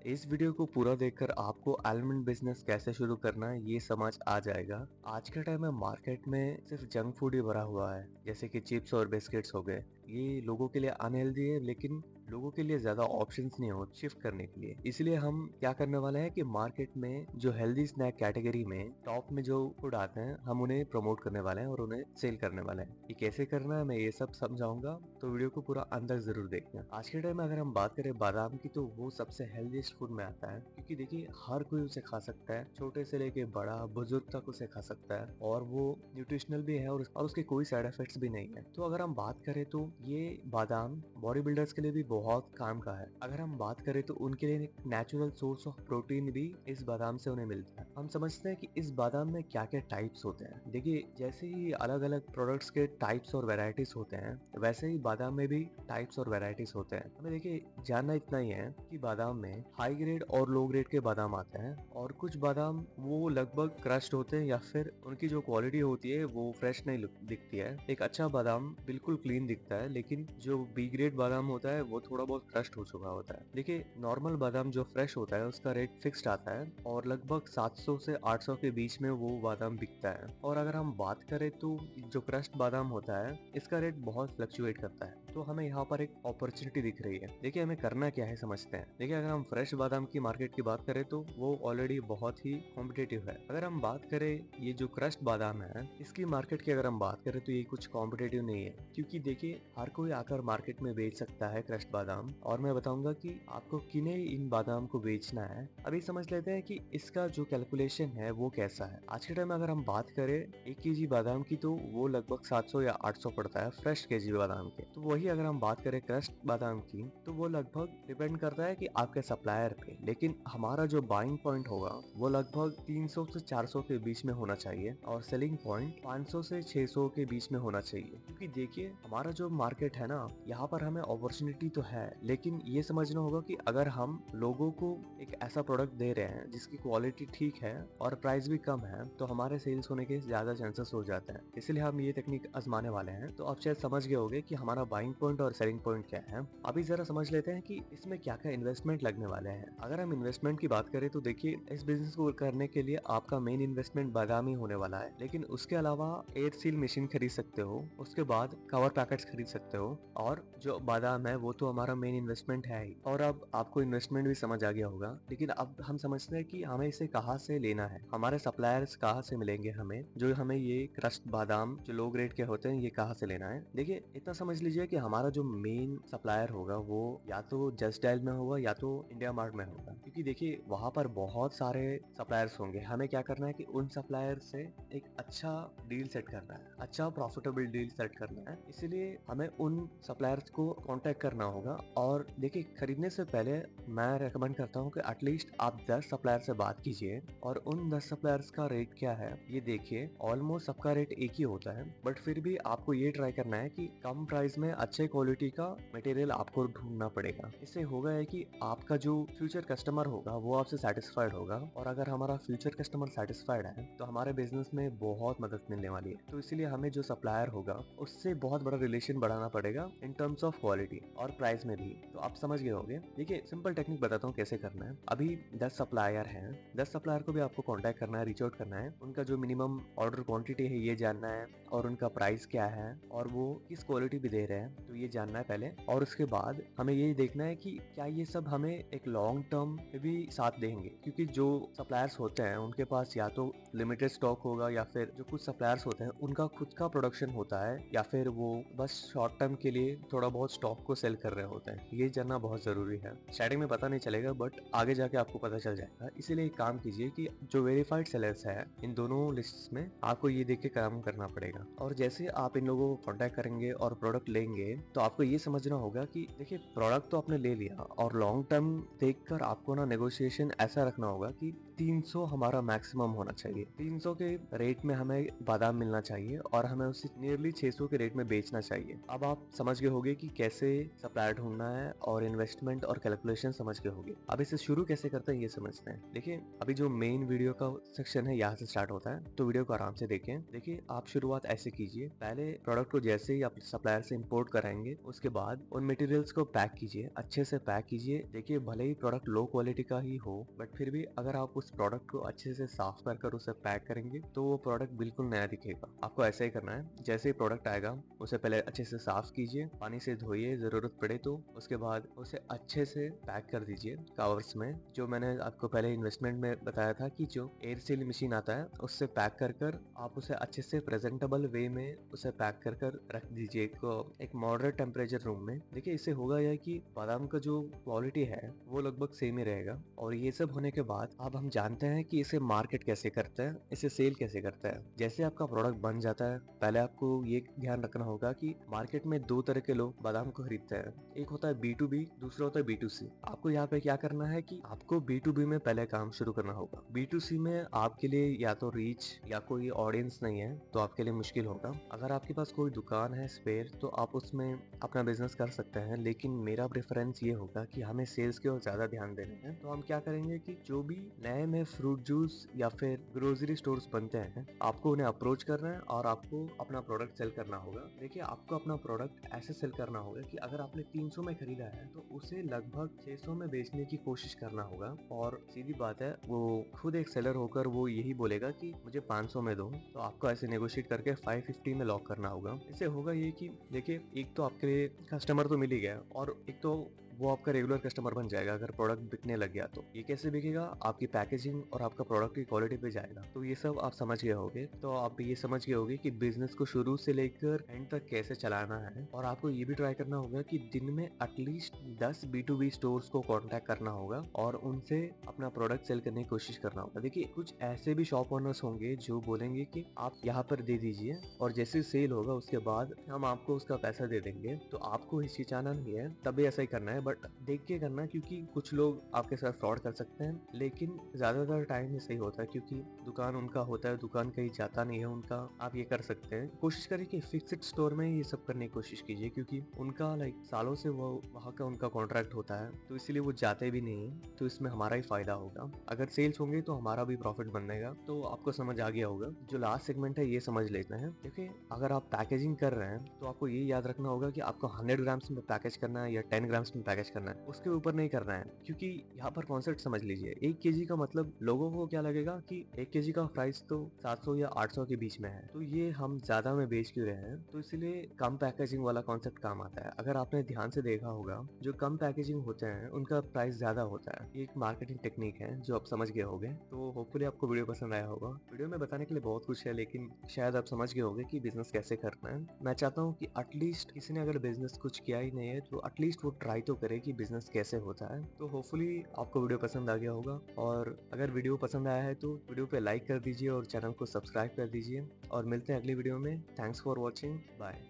इस वीडियो को पूरा देखकर आपको आलमंड बिजनेस कैसे शुरू करना है ये समझ आ जाएगा। आज के टाइम में मार्केट में सिर्फ जंक फूड ही भरा हुआ है, जैसे कि चिप्स और बिस्किट्स हो गए। ये लोगों के लिए अनहेल्दी है, लेकिन लोगों के लिए ज्यादा ऑप्शंस नहीं हो शिफ्ट करने के लिए। इसलिए हम क्या करने वाले हैं कि मार्केट में जो हेल्दी स्नैक कैटेगरी में टॉप में जो फूड आते हैं, हम उन्हें प्रमोट करने वाले हैं और उन्हें सेल करने वाले हैं। ये कैसे करना है मैं ये सब समझाऊंगा, तो वीडियो को पूरा अंदर जरूर देखना। आज के टाइम में अगर हम बात करें बादाम की, तो वो सबसे हेल्दीस्ट फूड में आता है, क्योंकि देखिए हर कोई उसे खा सकता है, छोटे से लेके बड़ा बुजुर्ग तक उसे खा सकता है, और वो न्यूट्रिशनल भी है और उसके कोई साइड इफेक्ट्स भी नहीं है। तो अगर हम बात करें तो ये बादाम बॉडी बिल्डर्स के लिए भी बहुत काम का है। अगर हम बात करें तो उनके लिए एक नेचुरल सोर्स ऑफ प्रोटीन भी इस बादाम से उन्हें मिलता है। हम समझते हैं कि इस बादाम में क्या क्या टाइप्स होते हैं। देखिए जैसे ही अलग अलग प्रोडक्ट्स के टाइप्स और वेराइटीज होते हैं, वैसे ही बादाम में भी टाइप्स और वेराइटीज होते हैं। हमें देखिए जानना इतना ही है कि बादाम में हाई ग्रेड और लो ग्रेड के बादाम आते हैं, और कुछ बादाम वो लगभग क्रश्ड होते हैं या फिर उनकी जो क्वालिटी होती है वो फ्रेश नहीं दिखती है। एक अच्छा बादाम बिल्कुल क्लीन दिखता है, लेकिन जो बी ग्रेड बादाम होता है वो थोड़ा बहुत क्रश्ड हो चुका होता है। देखिए नॉर्मल बादाम जो फ्रेश होता है उसका रेट फिक्स्ड आता है, और लगभग 700 से 800 के बीच में वो बादाम बिकता है। और अगर हम बात करें तो जो क्रश्ड बादाम होता है इसका रेट बहुत फ्लक्चुएट करता है। तो हमें यहाँ पर एक अपॉर्चुनिटी दिख रही है। देखिए हमें करना क्या है समझते हैं। देखिए अगर हम फ्रेश बादाम की मार्केट की बात करें तो वो ऑलरेडी बहुत ही कॉम्पिटेटिव है। अगर हम बात करें ये जो क्रश्ड बादाम है इसकी मार्केट की अगर हम बात करें तो ये कुछ कॉम्पिटेटिव नहीं है, क्योंकि देखिए हर कोई आकर मार्केट में बेच सकता है क्रश्ड बादाम, और मैं बताऊंगा कि आपको किन्हें इन बादाम को बेचना है। अभी समझ लेते हैं कि इसका जो कैलकुलेशन है वो कैसा है। आज के टाइम में अगर हम बात करें 1 kg बादाम की, तो वो लगभग 700 या 800 पड़ता है फ्रेश केजी बादाम के। तो वही अगर हम बात करें क्रश्ड बादाम की, तो वो लगभग डिपेंड करता है कि आपके सप्लायर पे, लेकिन हमारा जो बाइंग पॉइंट होगा वो लगभग 300 से 400 के बीच में होना चाहिए, और सेलिंग पॉइंट 500 से 600 के बीच में होना चाहिए। क्योंकि देखिए हमारा जो मार्केट है ना, यहाँ पर हमें अपॉर्चुनिटी तो है, लेकिन ये समझना होगा कि अगर हम लोगों को एक ऐसा प्रोडक्ट दे रहे हैं जिसकी क्वालिटी ठीक है और प्राइस भी कम है, तो हमारे सेल्स होने के ज्यादा चांसेस हो जाते हैं। इसलिए हम ये टेक्निक आजमाने वाले हैं। तो आप शायद समझ गए होंगे कि हमारा बाइंग पॉइंट और सेलिंग पॉइंट क्या है। अभी जरा समझ लेते हैं कि इसमें क्या क्या इन्वेस्टमेंट लगने वाले हैं। अगर हम इन्वेस्टमेंट की बात करें तो देखिए इस बिजनेस को करने के लिए आपका मेन इन्वेस्टमेंट बादाम ही होने वाला है, लेकिन उसके अलावा एयर सील मशीन खरीद सकते हो, उसके बाद कवर पैकेट्स खरीद सकते हो, और जो बादाम है वो तो हमारा मेन इन्वेस्टमेंट है ही। और अब आपको इन्वेस्टमेंट भी समझ आ गया होगा, लेकिन अब हम समझते हैं कि हमें इसे कहाँ से लेना है, हमारे सप्लायर्स कहाँ से मिलेंगे हमें, जो हमें ये क्रश्ड बादाम जो लो ग्रेड के होते हैं ये कहाँ से लेना है। देखिए इतना समझ लीजिए कि हमारा जो मेन सप्लायर होगा वो या तो जस्ट डायल में होगा या तो इंडिया मार्ट में होगा, क्योंकि देखिए वहां पर बहुत सारे सप्लायर्स होंगे। हमें क्या करना है कि उन सप्लायर से एक अच्छा डील सेट करना है, अच्छा प्रॉफिटेबल डील सेट करना है। इसलिए हमें उन सप्लायर्स को कांटेक्ट करना होगा। और देखिए खरीदने से पहले मैं रेकमेंड करता हूँ कि एटलीस्ट आप 10 सप्लायर से बात कीजिए, और उन 10 सप्लायर्स का रेट क्या है ये देखिए। ऑलमोस्ट सबका रेट एक ही होता है, बट फिर भी आपको ये ट्राई करना है कि कम प्राइस में अच्छे क्वालिटी का मटेरियल आपको ढूंढना पड़ेगा। इससे होगा है कि आपका जो फ्यूचर कस्टमर होगा वो आपसे सेटिस्फाइड होगा, और अगर हमारा फ्यूचर कस्टमर सेटिस्फाइड है तो हमारे बिजनेस में बहुत मदद मिलने वाली है। तो इसीलिए हमें जो सप्लायर होगा उससे बहुत बड़ा रिलेशन बढ़ाना पड़ेगा इन टर्म्स ऑफ क्वालिटी और प्राइस में भी। तो आप समझ गए होंगे। देखिए सिंपल टेक्निक बताता हूँ कैसे करना है। अभी 10 सप्लायर हैं, 10 सप्लायर को भी आपको कांटेक्ट करना है, रीच आउट करना है, उनका जो मिनिमम ऑर्डर क्वांटिटी है ये जानना है, और उनका प्राइस क्या है, और वो किस क्वालिटी भी दे रहे हैं तो ये जानना है पहले। और उसके बाद हमें ये देखना है कि क्या ये सब हमें एक लॉन्ग टर्म में भी साथ देंगे, क्योंकि जो सप्लायर्स होते हैं उनके पास या तो लिमिटेड स्टॉक होगा, या फिर जो कुछ सप्लायर्स होते हैं उनका खुद का प्रोडक्शन होता है, या फिर वो बस शॉर्ट टर्म के लिए थोड़ा बहुत स्टॉक को सेल कर रहे होते हैं। ये जानना बहुत जरूरी है। स्टार्टिंग में पता नहीं चलेगा, बट आगे जाके आपको पता चल जाएगा। इसीलिए एक काम कीजिए कि जो वेरीफाइड सेलर्स है इन दोनों लिस्ट में आपको ये देख के काम करना पड़ेगा। और जैसे आप इन लोगों को कांटेक्ट करेंगे और प्रोडक्ट लेंगे, तो आपको ये समझना होगा कि देखिए प्रोडक्ट तो आपने ले लिया, और लॉन्ग टर्म देखकर आपको ना नेगोशिएशन ऐसा रखना होगा कि 300 हमारा मैक्सिमम होना चाहिए। 300 के रेट में हमें बादाम मिलना चाहिए, और हमें उसे नियरली 600 के रेट में बेचना चाहिए। अब आप समझ गए होंगे कि कैसे सप्लायर ढूंढना है, और इन्वेस्टमेंट और कैलकुलेशन समझ गए होंगे। अब इसे शुरू कैसे करते हैं ये समझते हैं। देखिए अभी जो मेन वीडियो का सेक्शन है यहाँ से स्टार्ट होता है, तो वीडियो को आराम से देखें। देखिए आप शुरुआत ऐसे कीजिए, पहले प्रोडक्ट को जैसे ही आप सप्लायर से इंपोर्ट कराएंगे उसके बाद उन मटेरियल्स को पैक कीजिए, अच्छे से पैक कीजिए। देखिए भले ही प्रोडक्ट लो क्वालिटी क्वालिटी का ही हो, बट फिर भी अगर आप उस प्रोडक्ट को अच्छे से साफ कर कर उसे पैक करेंगे तो वो प्रोडक्ट बिल्कुल नया दिखेगा। आपको ऐसा ही करना है, जैसे ही प्रोडक्ट आएगा उसे पहले अच्छे से साफ कीजिए, पानी से धोइए जरूरत पड़े तो, उसके बाद उसे अच्छे से पैक कर दीजिए कवर्स में। जो मैंने आपको पहले इन्वेस्टमेंट में बताया था कि जो एयर सील मशीन आता है उससे पैक कर कर आप उसे अच्छे से प्रेजेंटेबल वे में उसे पैक कर कर रख दीजिए एक मॉडरेट टेम्परेचर रूम में। देखिए इससे होगा यह कि बादाम का जो क्वालिटी है वो लगभग सेम ही रहेगा। और ये सब होने के बाद अब हम जानते हैं कि इसे मार्केट कैसे करता है, इसे सेल कैसे करता है। जैसे आपका प्रोडक्ट बन जाता है, पहले आपको ये ध्यान रखना होगा कि मार्केट में दो तरह के लोग बादाम को खरीदते हैं। एक होता है B2B, दूसरा होता है B2C। आपको यहाँ पे क्या करना है कि आपको B2B में पहले काम शुरू करना होगा। B2C में आपके लिए या तो रीच या कोई ऑडियंस नहीं है तो आपके लिए मुश्किल होगा। अगर आपके पास कोई दुकान है स्पेयर तो आप उसमें अपना बिजनेस कर सकते हैं, लेकिन मेरा प्रेफरेंस ये होगा कि हमें सेल्स की ओर ज्यादा ध्यान देना है। तो हम क्या करेंगे कि जो भी नए में फ्रूट जूस या फिर ग्रोसरी स्टोर्स बनते हैं, आपको उन्हें अप्रोच करना है और आपको अपना प्रोडक्ट सेल करना होगा। देखिए आपको अपना प्रोडक्ट ऐसे सेल करना होगा कि अगर आपने 300 में खरीदा है तो उसे लगभग 600 में बेचने की कोशिश करना होगा। और सीधी बात है, वो खुद एक सेलर होकर वो यही बोलेगा कि मुझे 500 में दो, तो आपको ऐसे नेगोशिएट करके 550 में लॉक करना होगा। इससे होगा ये कि देखिए एक तो आपके लिए कस्टमर तो मिल ही गया और एक तो वो आपका रेगुलर कस्टमर बन जाएगा। अगर प्रोडक्ट बिकने लग गया तो ये कैसे बिकेगा, आपकी पैकेजिंग और आपका प्रोडक्ट की क्वालिटी पे जाएगा। तो ये सब आप समझ गए होगे। तो आप ये समझ गए होगे कि बिजनेस को शुरू से लेकर एंड तक कैसे चलाना है। और आपको ये भी ट्राई करना होगा कि दिन में एटलीस्ट 10 B2B स्टोर्स को कांटेक्ट करना होगा और उनसे अपना प्रोडक्ट सेल करने की कोशिश करना होगा। देखिए कुछ ऐसे भी शॉप ओनर्स होंगे जो बोलेंगे कि आप यहाँ पर दे दीजिए और जैसे सेल होगा उसके बाद हम आपको उसका पैसा दे देंगे। तो आपको हिचकिचाना नहीं है, तभी ऐसा ही करना है, बट देख के करना, क्योंकि कुछ लोग आपके साथ फ्रॉड कर सकते हैं। लेकिन ज्यादातर टाइम सही होता है क्योंकि दुकान उनका होता है, दुकान कहीं जाता नहीं है उनका। आप ये कर सकते हैं, कोशिश करिए कि फिक्स्ड स्टोर में ये सब करने की कोशिश कीजिए, क्योंकि उनका सालों से वो वहाँ का उनका कॉन्ट्रैक्ट होता है, तो इसलिए वो जाते भी नहीं है। तो इसमें हमारा ही फायदा होगा। अगर सेल्स होंगे तो हमारा भी प्रॉफिट बनेगा। तो आपको समझ आ गया होगा। जो लास्ट सेगमेंट है ये समझ लेते हैं। देखिए अगर आप पैकेजिंग कर रहे हैं तो आपको ये याद रखना होगा कि आपको 100 ग्राम्स में पैकेज करना है या 10 ग्राम्स में पैकेज करना है, उसके ऊपर नहीं करना है। क्योंकि यहाँ पर कॉन्सेप्ट समझ लीजिए, 1 केजी का मतलब लोगों को क्या लगेगा कि 1 केजी का प्राइस तो 700 या 800 के बीच में है, तो ये हम ज्यादा में बेच क्यों रहे हैं। तो इसलिए कम पैकेजिंग वाला कॉन्सेप्ट काम आता है। अगर आपने ध्यान से देखा होगा, जो कम पैकेजिंग होते हैं उनका प्राइस ज्यादा होता है। ये एक मार्केटिंग टेक्निक है जो आप समझ गए होंगे। तो होपफुली आपको वीडियो पसंद आया होगा। वीडियो में बताने के लिए बहुत कुछ है, लेकिन शायद आप समझ गए होंगे कि बिजनेस कैसे करना है। मैं चाहता हूँ कि एटलीस्ट किसी ने अगर बिजनेस कुछ किया ही नहीं है तो एटलीस्ट वो ट्राई तो करे कि बिजनेस कैसे होता है। तो होपफुली आपको वीडियो पसंद आ गया होगा। और अगर वीडियो पसंद आया है तो वीडियो पे लाइक कर दीजिए और चैनल को सब्सक्राइब कर दीजिए। और मिलते हैं अगली वीडियो में। Thanks for watching, bye.